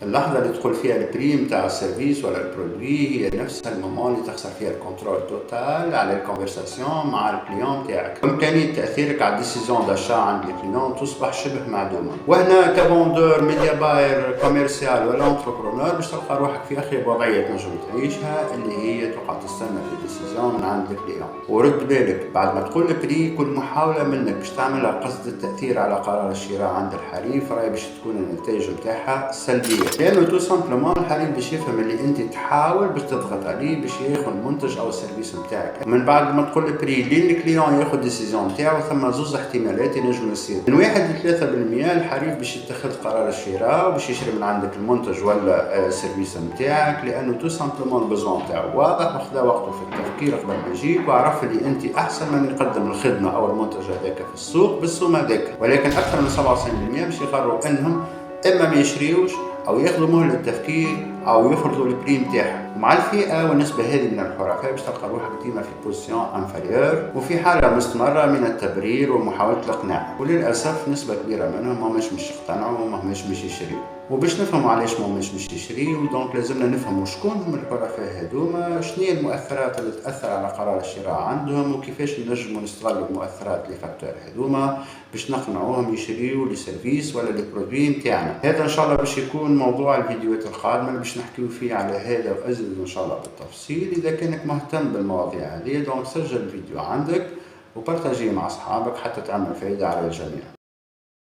اللحظة اللي تدخل فيها البري متاع السيرفيس ولا البرودوي هي نفسها المومون اللي تخسر فيها الكنترول توتال على الكونفرساسيون مع الكليون تاعك. إمكانية تأثيرك على الديسيزيون داشا عند الكليون تصبح شبه معدومة. وهنا كفوندور ميديا باير كوميرسيال ولا انتربرونور باش تلقى روحك في أخيب وضعية تنجم تعيشها، اللي هي تقعد تستنى في الديسيزيون من عند الكليون. ورد بالك بعد ما تقول البري كل محاولة منك باش تعملها قصد التأثير على قرار الشراء عند الحليف راهي باش تكون النتائج متاعها سلبية، لانه تو سامبلومون الحليف باش يفهم اللي انت تحاول باش تضغط عليه باش ياخذ المنتج او السيرفيس نتاعك. من بعد ما تقول البري لين الكليون ياخذ ديسيزيون نتاعو، ثم زوز احتمالات ينجم يصير. من 1 ل 3% الحليف باش يتخذ قرار الشراء وباش يشري من عندك المنتج ولا السيرفيس نتاعك، لانه تو سامبلومون البزوان نتاعو واضح وخذا وقته في التفكير قبل ما يجيك، وعرف اللي انت احسن من يقدم الخدمه او المنتج هذاك في السوق بالسوم هذاك. ولكن اكثر من 97% باش يقرروا انهم اما ما يشريوش او ياخذوا مهله التفكير او يفرضوا البري نتاعهم. ومع الفئه والنسبه هذه من الحرفاء باش تلقى روحك ديما في بوزيسيون انفيريور وفي حاله مستمره من التبرير ومحاوله الاقناع، وللاسف نسبه كبيره منهم مش يقتنعوا ومش يشريوا. وباش نفهموا علاش مش يشريوا، دونك لازمنا نفهموا شكون هم الحرفاء هذوما، شنو هي المؤثرات اللي تاثر على قرار الشراء عندهم، وكيفاش نجموا نستغلوا المؤثرات لي فاكتور هذوما باش نقنعوهم يشريوا لي سيرفيس ولا لي برودوي نتاعنا. هذا ان شاء الله باش يكون موضوع الفيديوهات القادمه اللي باش نحكيو فيه على هذا وازيد ان شاء الله بالتفصيل. اذا كانك مهتم بالمواضيع هذه دونك سجل الفيديو عندك وبارتاجيه مع اصحابك حتى تعمل فائده على الجميع.